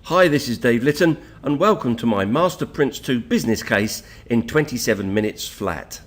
Hi, this is Dave Litton and welcome to my Master PRINCE2 Business Case in 27 minutes flat.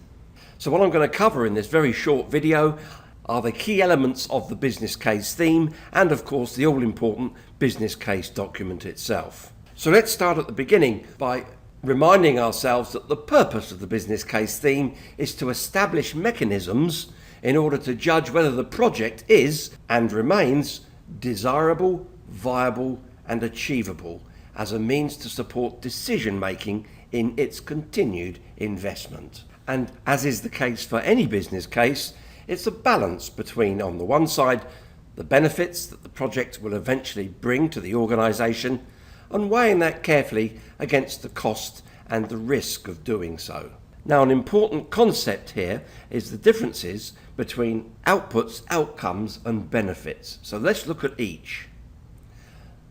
So what I'm going to cover in this very short video are the key elements of the business case theme and of course the all-important business case document itself. So let's start at the beginning by reminding ourselves that the purpose of the business case theme is to establish mechanisms in order to judge whether the project is and remains desirable, viable and achievable as a means to support decision making in its continued investment. And as is the case for any business case, it's a balance between, on the one side, the benefits that the project will eventually bring to the organisation and weighing that carefully against the cost and the risk of doing so. Now, an important concept here is the differences between outputs, outcomes and benefits. So let's look at each.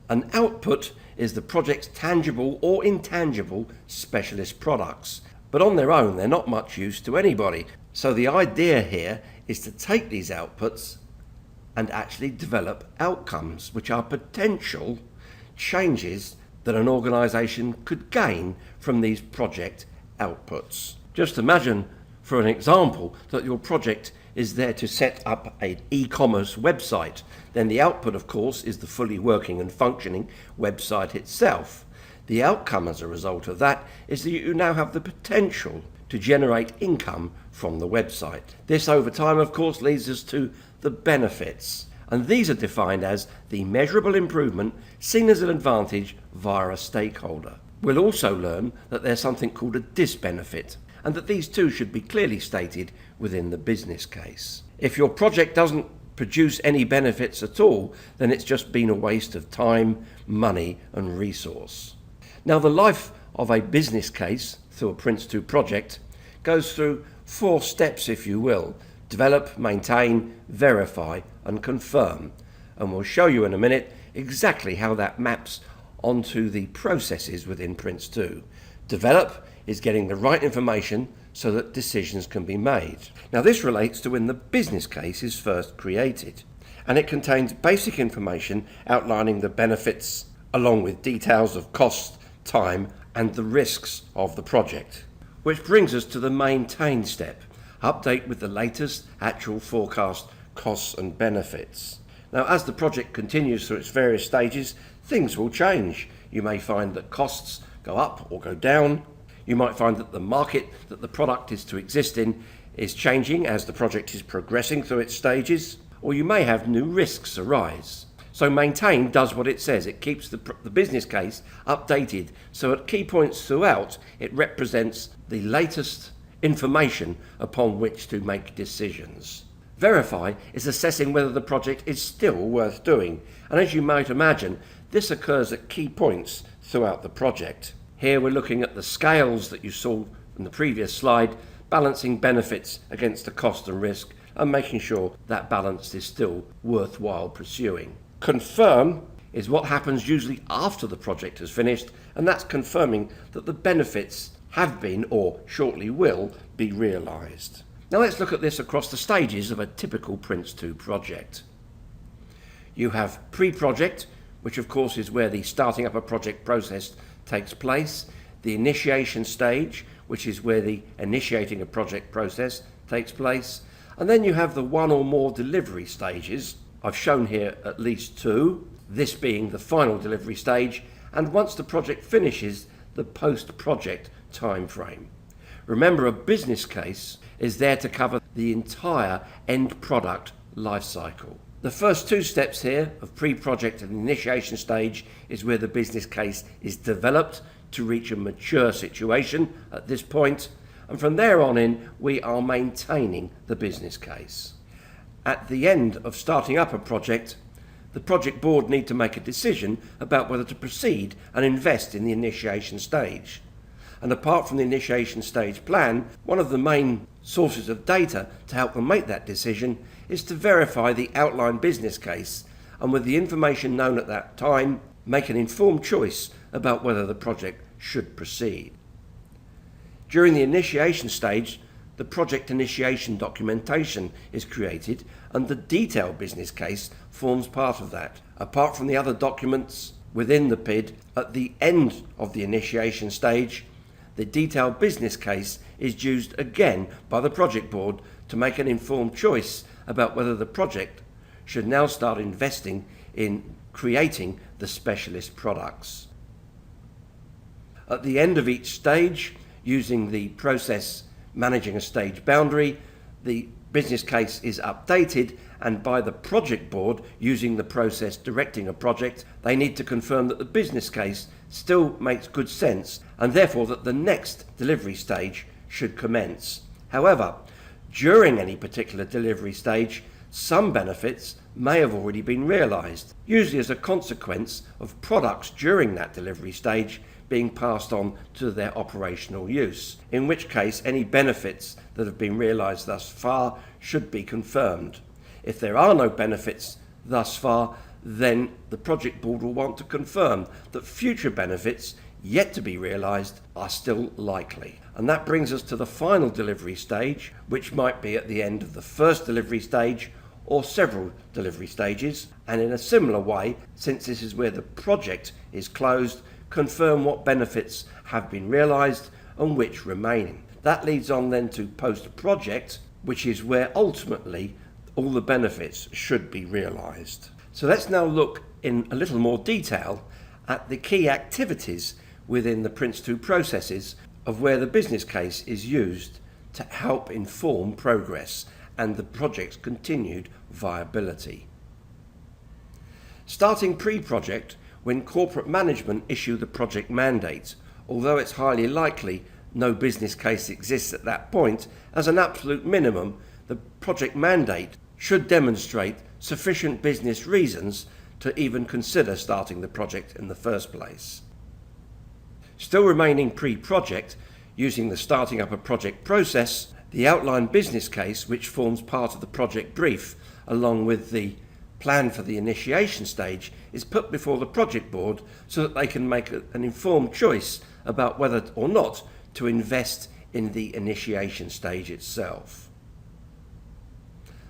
An output is the project's tangible or intangible specialist products, but on their own they're not much use to anybody. So the idea here is to take these outputs and actually develop outcomes, which are potential changes that an organisation could gain from these project outputs. Just imagine, for an example, that your project is there to set up an e-commerce website. Then the output, of course, is the fully working and functioning website itself. The outcome as a result of that is that you now have the potential to generate income from the website. This over time, of course, leads us to the benefits. And these are defined as the measurable improvement seen as an advantage via a stakeholder. We'll also learn that there's something called a disbenefit, and that these two should be clearly stated within the business case. If your project doesn't produce any benefits at all, then it's just been a waste of time, money and resource. Now, the life of a business case through a PRINCE2 project goes through 4 steps, if you will: develop, maintain, verify and confirm. And we'll show you in a minute exactly how that maps onto the processes within PRINCE2. Develop is getting the right information so that decisions can be made. Now, this relates to when the business case is first created, and it contains basic information outlining the benefits along with details of cost, time and the risks of the project. Which brings us to the maintain step: update with the latest actual forecast costs and benefits. Now, as the project continues through its various stages, things will change. You may find that costs go up or go down. You might find that the market that the product is to exist in is changing as the project is progressing through its stages, or you may have new risks arise. So maintain does what it says. It keeps the business case updated, so at key points throughout it represents the latest information upon which to make decisions. Verify is assessing whether the project is still worth doing, and as you might imagine, this occurs at key points throughout the project. Here we're looking at the scales that you saw in the previous slide, balancing benefits against the cost and risk and making sure that balance is still worthwhile pursuing. Confirm is what happens usually after the project has finished, and that's confirming that the benefits have been or shortly will be realised. Now let's look at this across the stages of a typical PRINCE2 project. You have pre-project, which of course is where the starting up a project process takes place, the initiation stage, which is where the initiating a project process takes place, and then you have the one or more delivery stages. I've shown here at least 2, this being the final delivery stage, and once the project finishes, the post-project time frame. Remember, a business case is there to cover the entire end product life cycle. The first 2 steps here of pre-project and initiation stage is where the business case is developed to reach a mature situation at this point, and from there on in we are maintaining the business case. At the end of starting up a project, the project board need to make a decision about whether to proceed and invest in the initiation stage. And apart from the initiation stage plan, one of the main sources of data to help them make that decision is to verify the outlined business case, and with the information known at that time, make an informed choice about whether the project should proceed. During the initiation stage, the project initiation documentation is created and the detailed business case forms part of that. Apart from the other documents within the PID, at the end of the initiation stage, the detailed business case is used again by the project board to make an informed choice about whether the project should now start investing in creating the specialist products. At the end of each stage, using the process managing a stage boundary, the business case is updated, and by the project board using the process directing a project, they need to confirm that the business case still makes good sense and therefore that the next delivery stage should commence. However, during any particular delivery stage, some benefits may have already been realised, usually as a consequence of products during that delivery stage being passed on to their operational use, in which case any benefits that have been realised thus far should be confirmed. If there are no benefits thus far, then the project board will want to confirm that future benefits yet to be realised are still likely. And that brings us to the final delivery stage, which might be at the end of the first delivery stage or several delivery stages, and in a similar way, since this is where the project is closed, confirm what benefits have been realised and which remaining. That leads on then to post-project, which is where ultimately all the benefits should be realised. So let's now look in a little more detail at the key activities within the PRINCE2 processes of where the business case is used to help inform progress and the project's continued viability. Starting pre-project, when corporate management issue the project mandate, although it's highly likely no business case exists at that point, as an absolute minimum, the project mandate should demonstrate sufficient business reasons to even consider starting the project in the first place. Still remaining pre-project, using the starting up a project process, the outline business case, which forms part of the project brief, along with the plan for the initiation stage, is put before the project board so that they can make an informed choice about whether or not to invest in the initiation stage itself.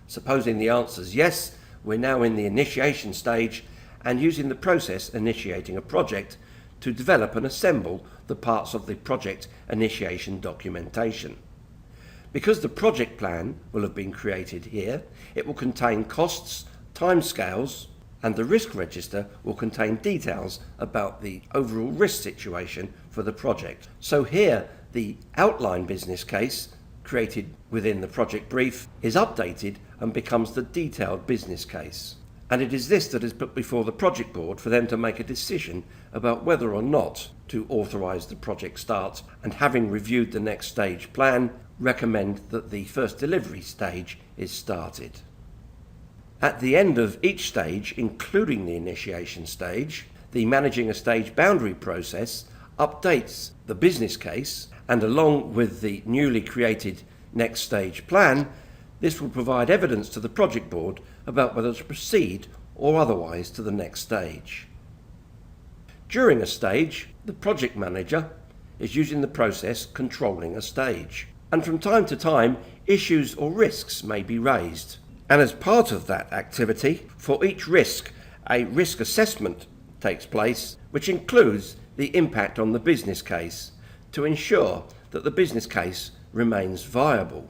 Supposing the answer is yes, we're now in the initiation stage and using the process initiating a project to develop and assemble the parts of the project initiation documentation. Because the project plan will have been created here, it will contain costs, timescales, and the risk register will contain details about the overall risk situation for the project. So here, the outline business case created within the project brief is updated and becomes the detailed business case. And it is this that is put before the project board for them to make a decision about whether or not to authorise the project start, and having reviewed the next stage plan, recommend that the first delivery stage is started. At the end of each stage, including the initiation stage, the managing a stage boundary process updates the business case, and along with the newly created next stage plan, this will provide evidence to the project board about whether to proceed or otherwise to the next stage. During a stage, the project manager is using the process controlling a stage, and from time to time issues or risks may be raised. And as part of that activity, for each risk, a risk assessment takes place, which includes the impact on the business case to ensure that the business case remains viable.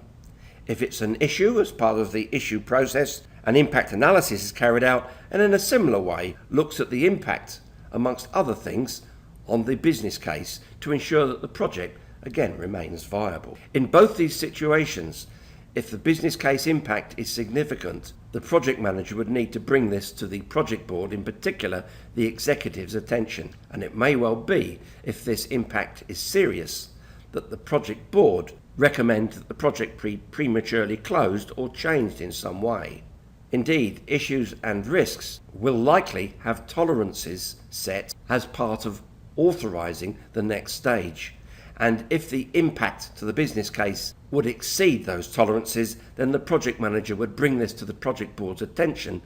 If it's an issue, as part of the issue process, an impact analysis is carried out, and in a similar way looks at the impact, amongst other things, on the business case to ensure that the project again remains viable. In both these situations, if the business case impact is significant, the project manager would need to bring this to the project board, in particular the executive's attention, and it may well be, if this impact is serious, that the project board recommend that the project be prematurely closed or changed in some way. Indeed, issues and risks will likely have tolerances set as part of authorising the next stage, and if the impact to the business case would exceed those tolerances, then the project manager would bring this to the project board's attention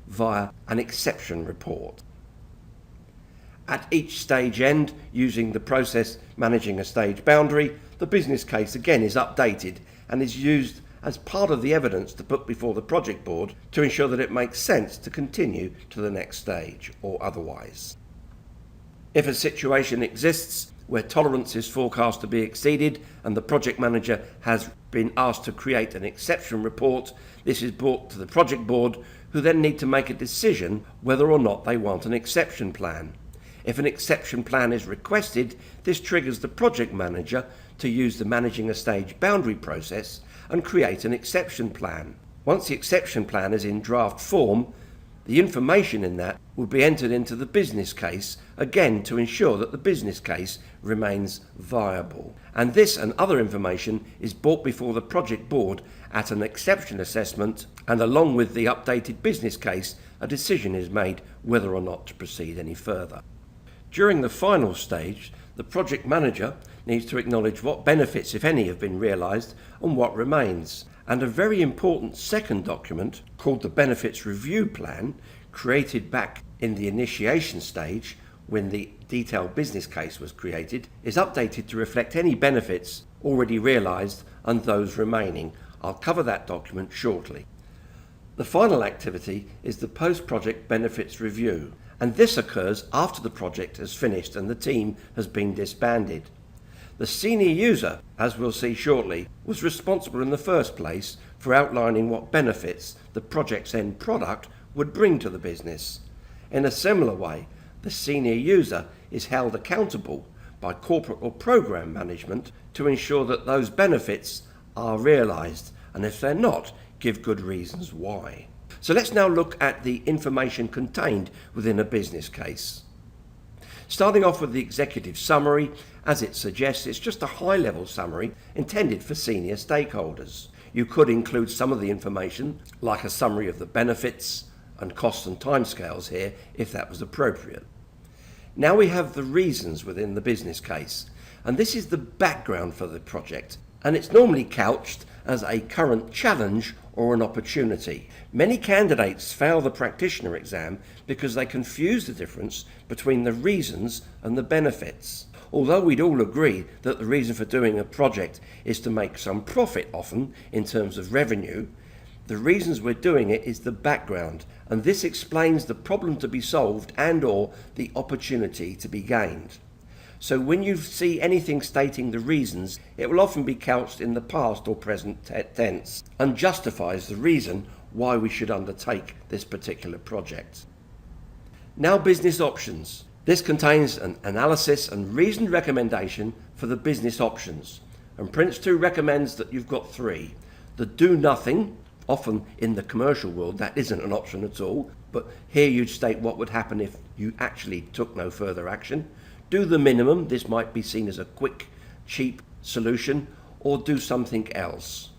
via an exception report. At each stage end, using the process managing a stage boundary, the business case again is updated and is used as part of the evidence to put before the project board to ensure that it makes sense to continue to the next stage or otherwise. If a situation exists where tolerance is forecast to be exceeded and the project manager has been asked to create an exception report, this is brought to the project board, who then need to make a decision whether or not they want an exception plan. If an exception plan is requested, this triggers the project manager to use the managing a stage boundary process and create an exception plan. Once the exception plan is in draft form, the information in that will be entered into the business case, again to ensure that the business case remains viable. And this and other information is brought before the project board at an exception assessment, and along with the updated business case, a decision is made whether or not to proceed any further. During the final stage, the project manager needs to acknowledge what benefits, if any, have been realised and what remains. And a very important second document, called the Benefits Review Plan, created back in the initiation stage when the detailed business case was created, is updated to reflect any benefits already realised and those remaining. I'll cover that document shortly. The final activity is the post-project benefits review, and this occurs after the project has finished and the team has been disbanded. The senior user, as we'll see shortly, was responsible in the first place for outlining what benefits the project's end product would bring to the business. In a similar way, the senior user is held accountable by corporate or program management to ensure that those benefits are realised, and if they're not, give good reasons why. So let's now look at the information contained within a business case. Starting off with the executive summary, as it suggests, it's just a high-level summary intended for senior stakeholders. You could include some of the information, like a summary of the benefits and costs and timescales here, if that was appropriate. Now we have the reasons within the business case, and this is the background for the project, and it's normally couched as a current challenge or an opportunity. Many candidates fail the practitioner exam because they confuse the difference between the reasons and the benefits. Although we'd all agree that the reason for doing a project is to make some profit, often in terms of revenue, the reasons we're doing it is the background, and this explains the problem to be solved and or the opportunity to be gained. So when you see anything stating the reasons, it will often be couched in the past or present tense and justifies the reason why we should undertake this particular project. Now, business options. This contains an analysis and reasoned recommendation for the business options. And PRINCE2 recommends that you've got three. The do nothing, often in the commercial world that isn't an option at all, but here you'd state what would happen if you actually took no further action. Do the minimum, this might be seen as a quick, cheap solution, or do something else.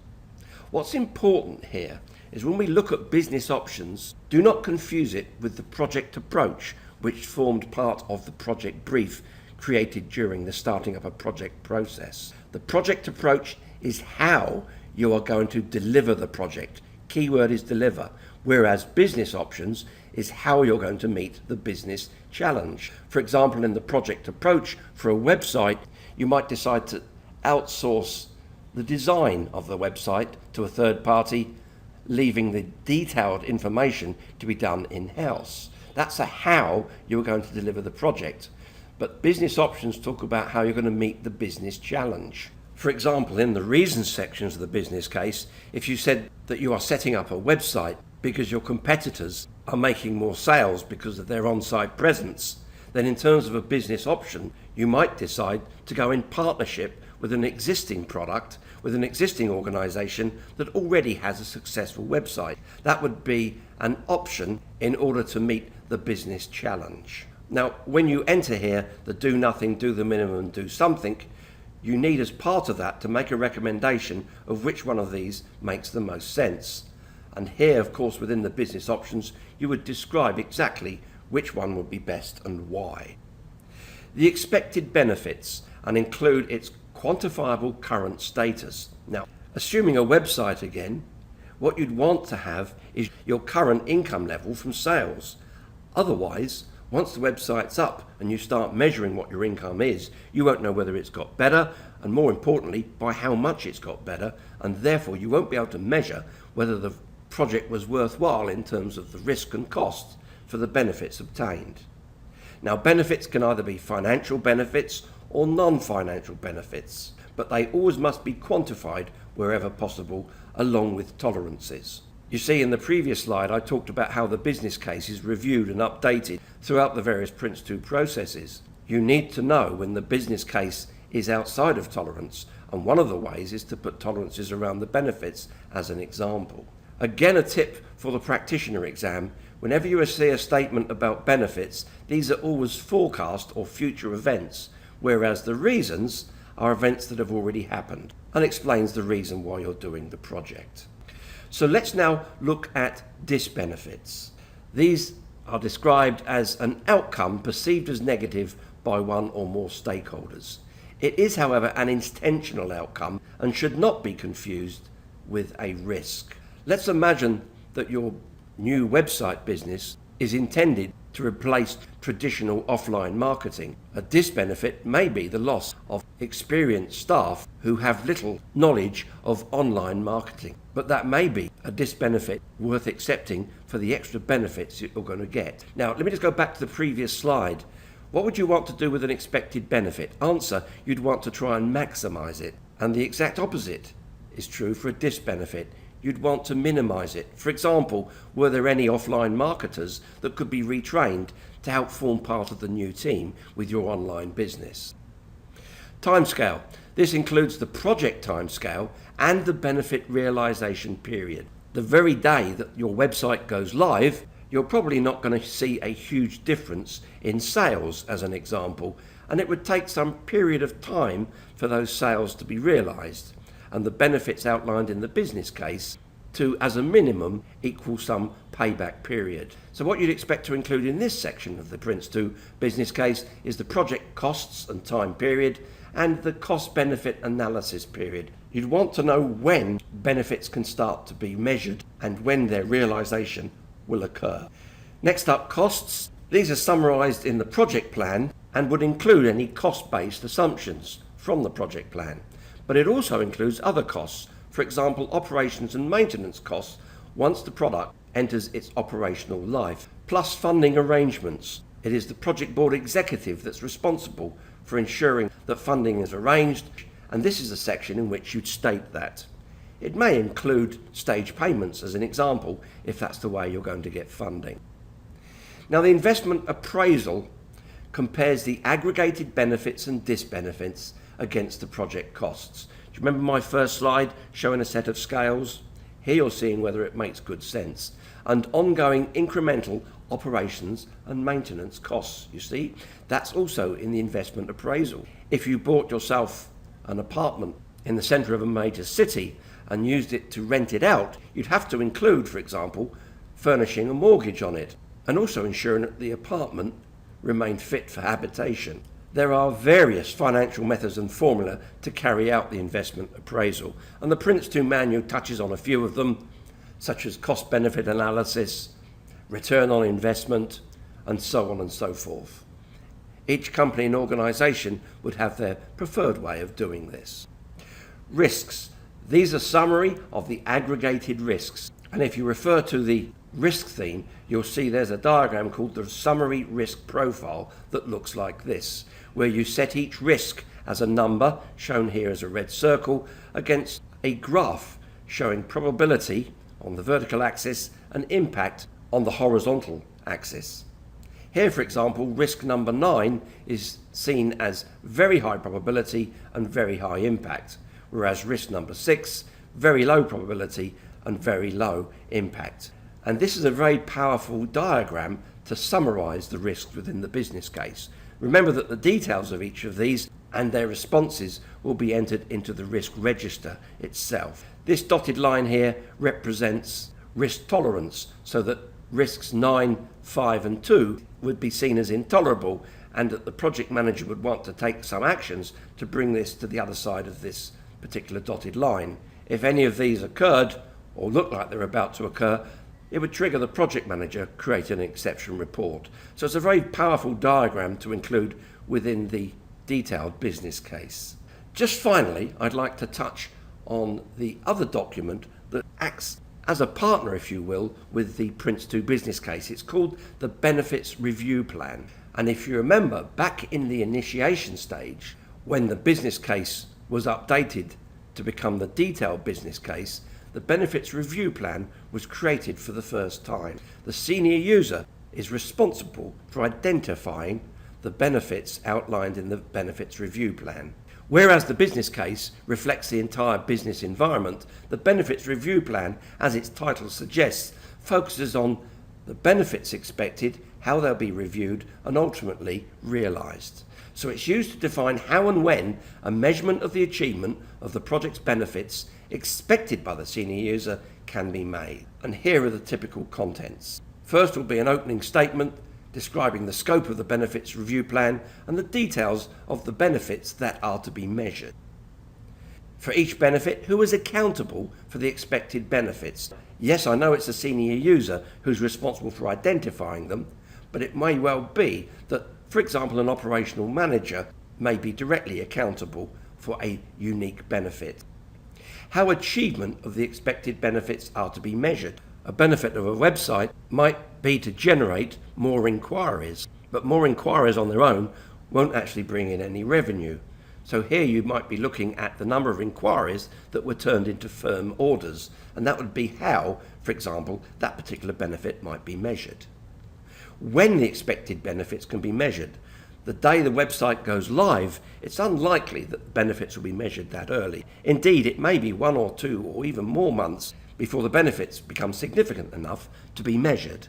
What's important here is when we look at business options, do not confuse it with the project approach, which formed part of the project brief created during the starting up a project process. The project approach is how you are going to deliver the project. Keyword is deliver, whereas business options is how you're going to meet the business challenge. For example, in the project approach for a website, you might decide to outsource the design of the website to a third party, leaving the detailed information to be done in-house. That's a how you're going to deliver the project. But business options talk about how you're going to meet the business challenge. For example, in the reasons sections of the business case, if you said that you are setting up a website because your competitors are making more sales because of their on-site presence, then in terms of a business option, you might decide to go in partnership with an existing product, with an existing organisation that already has a successful website. That would be an option in order to meet the business challenge. Now, when you enter here the do nothing, do the minimum, do something, you need as part of that to make a recommendation of which one of these makes the most sense. And here, of course, within the business options, you would describe exactly which one would be best and why. The expected benefits and include its quantifiable current status. Now, assuming a website again, what you'd want to have is your current income level from sales. Otherwise, once the website's up and you start measuring what your income is, you won't know whether it's got better, and more importantly, by how much it's got better, and therefore you won't be able to measure whether the project was worthwhile in terms of the risk and cost for the benefits obtained. Now, benefits can either be financial benefits or non-financial benefits, but they always must be quantified wherever possible, along with tolerances. You see, in the previous slide, I talked about how the business case is reviewed and updated throughout the various PRINCE2 processes. You need to know when the business case is outside of tolerance, and one of the ways is to put tolerances around the benefits as an example. Again, a tip for the practitioner exam: whenever you see a statement about benefits, these are always forecast or future events, whereas the reasons are events that have already happened, and explains the reason why you're doing the project. So let's now look at disbenefits. These are described as an outcome perceived as negative by one or more stakeholders. It is, however, an intentional outcome and should not be confused with a risk. Let's imagine that your new website business is intended to replace traditional offline marketing. A disbenefit may be the loss of experienced staff who have little knowledge of online marketing, but that may be a disbenefit worth accepting for the extra benefits you're going to get. Now, let me just go back to the previous slide. What would you want to do with an expected benefit? Answer: you'd want to try and maximize it. And the exact opposite is true for a disbenefit. You'd want to minimize it. For example, were there any offline marketers that could be retrained to help form part of the new team with your online business? Timescale. This includes the project timescale and the benefit realization period. The very day that your website goes live, you're probably not going to see a huge difference in sales, as an example, and it would take some period of time for those sales to be realized, and the benefits outlined in the business case to, as a minimum, equal some payback period. So what you'd expect to include in this section of the PRINCE2 business case is the project costs and time period and the cost-benefit analysis period. You'd want to know when benefits can start to be measured and when their realization will occur. Next up, costs. These are summarized in the project plan and would include any cost-based assumptions from the project plan. But it also includes other costs, for example, operations and maintenance costs once the product enters its operational life, plus funding arrangements. It is the project board executive that's responsible for ensuring that funding is arranged, and this is a section in which you'd state that. It may include stage payments as an example, if that's the way you're going to get funding. Now, the investment appraisal compares the aggregated benefits and disbenefits against the project costs. Do you remember my first slide showing a set of scales? Here you're seeing whether it makes good sense. And ongoing incremental operations and maintenance costs, you see, that's also in the investment appraisal. If you bought yourself an apartment in the centre of a major city and used it to rent it out, you'd have to include, for example, furnishing a mortgage on it and also ensuring that the apartment remained fit for habitation. There are various financial methods and formula to carry out the investment appraisal, and the PRINCE2 manual touches on a few of them, such as cost-benefit analysis, return on investment, and so on and so forth. Each company and organisation would have their preferred way of doing this. Risks. These are summary of the aggregated risks, and if you refer to the risk theme, you'll see there's a diagram called the summary risk profile that looks like this, where you set each risk as a number, shown here as a red circle, against a graph showing probability on the vertical axis and impact on the horizontal axis. Here, for example, risk number 9 is seen as very high probability and very high impact, whereas risk number 6, very low probability and very low impact. And this is a very powerful diagram to summarize the risks within the business case. Remember that the details of each of these and their responses will be entered into the risk register itself. This dotted line here represents risk tolerance, so that risks 9, 5 and 2 would be seen as intolerable, and that the project manager would want to take some actions to bring this to the other side of this particular dotted line. If any of these occurred or look like they're about to occur, it would trigger the project manager creating an exception report. So it's a very powerful diagram to include within the detailed business case. Just finally, I'd like to touch on the other document that acts as a partner, if you will, with the PRINCE2 business case. It's called the Benefits Review Plan. And if you remember, back in the initiation stage, when the business case was updated to become the detailed business case, the benefits review plan was created for the first time. The senior user is responsible for identifying the benefits outlined in the benefits review plan. Whereas the business case reflects the entire business environment, the benefits review plan, as its title suggests, focuses on the benefits expected, how they'll be reviewed, and ultimately realised. So it's used to define how and when a measurement of the achievement of the project's benefits expected by the senior user can be made. And here are the typical contents. First will be an opening statement describing the scope of the benefits review plan and the details of the benefits that are to be measured. For each benefit, who is accountable for the expected benefits? Yes, I know it's the senior user who's responsible for identifying them, but it may well be that, for example, an operational manager may be directly accountable for a unique benefit. How achievement of the expected benefits are to be measured. A benefit of a website might be to generate more inquiries, but more inquiries on their own won't actually bring in any revenue. So here you might be looking at the number of inquiries that were turned into firm orders, and that would be how, for example, that particular benefit might be measured. When the expected benefits can be measured. The day the website goes live, it's unlikely that benefits will be measured that early. Indeed, it may be 1 or 2 or even more months before the benefits become significant enough to be measured.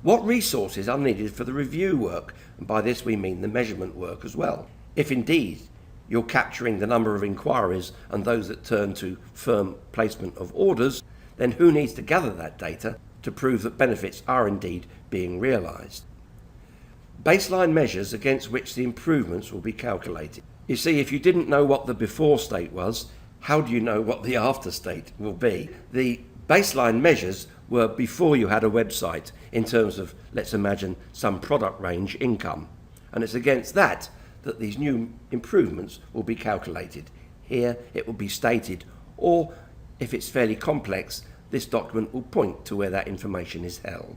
What resources are needed for the review work? And by this we mean the measurement work as well. If indeed you're capturing the number of inquiries and those that turn to firm placement of orders, then who needs to gather that data to prove that benefits are indeed being realised? Baseline measures against which the improvements will be calculated. You see, if you didn't know what the before state was, how do you know what the after state will be? The baseline measures were before you had a website in terms of, let's imagine, some product range income. And it's against that that these new improvements will be calculated. Here it will be stated, or if it's fairly complex, this document will point to where that information is held.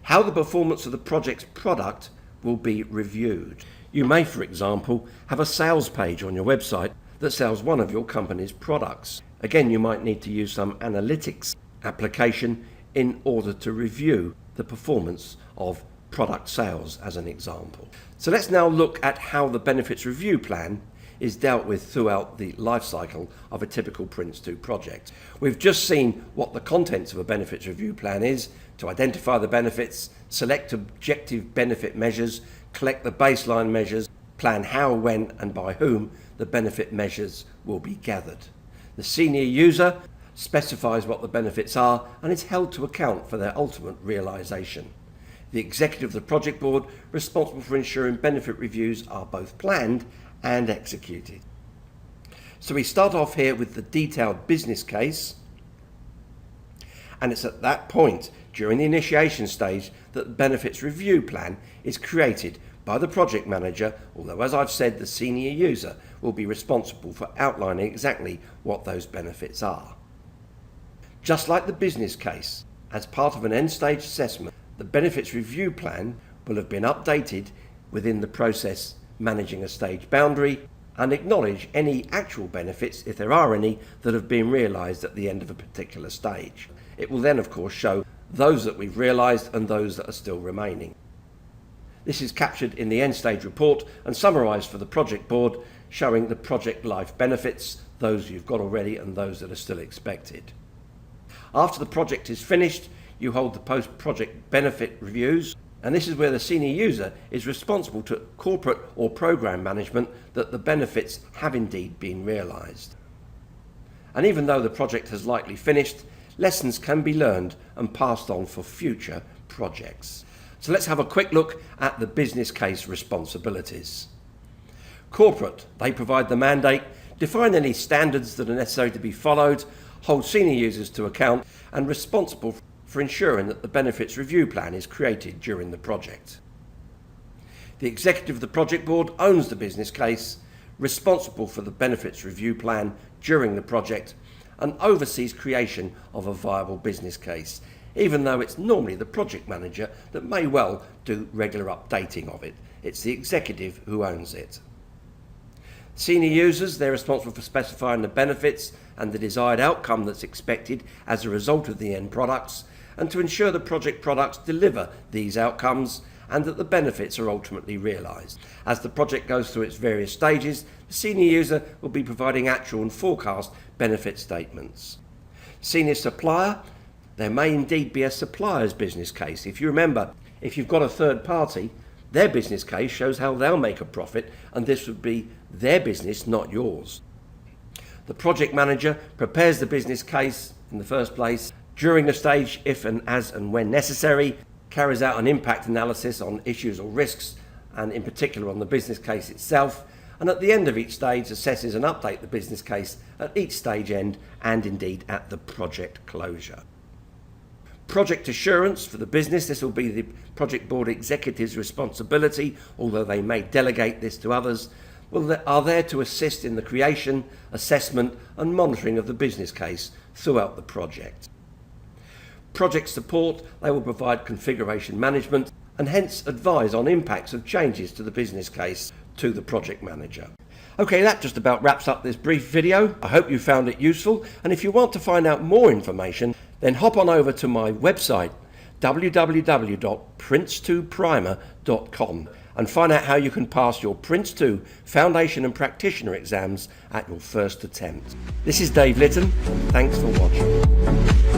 How the performance of the project's product will be reviewed. You may, for example, have a sales page on your website that sells one of your company's products. Again, you might need to use some analytics application in order to review the performance of product sales as an example. So let's now look at how the benefits review plan is dealt with throughout the life cycle of a typical PRINCE2 project. We've just seen what the contents of a benefits review plan is: to identify the benefits, select objective benefit measures, collect the baseline measures, plan how, when and by whom the benefit measures will be gathered. The senior user specifies what the benefits are and is held to account for their ultimate realisation. The executive of the project board responsible for ensuring benefit reviews are both planned and executed. So we start off here with the detailed business case, and it's at that point during the initiation stage that the benefits review plan is created by the project manager, although as I've said, the senior user will be responsible for outlining exactly what those benefits are. Just like the business case, as part of an end stage assessment, the benefits review plan will have been updated within the process managing a stage boundary and acknowledge any actual benefits, if there are any, that have been realised at the end of a particular stage. It will then of course show those that we've realised and those that are still remaining. This is captured in the end stage report and summarised for the project board, showing the project life benefits, those you've got already and those that are still expected. After the project is finished, you hold the post-project benefit reviews, and this is where the senior user is responsible to corporate or program management that the benefits have indeed been realised. And even though the project has likely finished, lessons can be learned and passed on for future projects. So let's have a quick look at the business case responsibilities. Corporate, they provide the mandate, define any standards that are necessary to be followed, hold senior users to account, and responsible for ensuring that the benefits review plan is created during the project. The executive of the project board owns the business case, responsible for the benefits review plan during the project, and oversees creation of a viable business case. even though it's normally the project manager that may well do regular updating of it. It's the executive who owns it. Senior users, they're responsible for specifying the benefits and the desired outcome that's expected as a result of the end products, and to ensure the project products deliver these outcomes and that the benefits are ultimately realised. As the project goes through its various stages, the senior user will be providing actual and forecast benefit statements. Senior supplier, there may indeed be a supplier's business case. If you remember, if you've got a third party, their business case shows how they'll make a profit, and this would be their business, not yours. The project manager prepares the business case in the first place. During the stage, if and as and when necessary, carries out an impact analysis on issues or risks, and in particular on the business case itself, and at the end of each stage assesses and updates the business case at each stage end and indeed at the project closure. Project assurance for the business, this will be the project board executive's responsibility, although they may delegate this to others, are there to assist in the creation, assessment and monitoring of the business case throughout the project. Project support, they will provide configuration management and hence advise on impacts of changes to the business case to the project manager. Okay, that just about wraps up this brief video. I hope you found it useful, and if you want to find out more information, then hop on over to my website www.prince2primer.com and find out how you can pass your PRINCE2 Foundation and Practitioner exams at your first attempt. This is Dave Litton. Thanks for watching.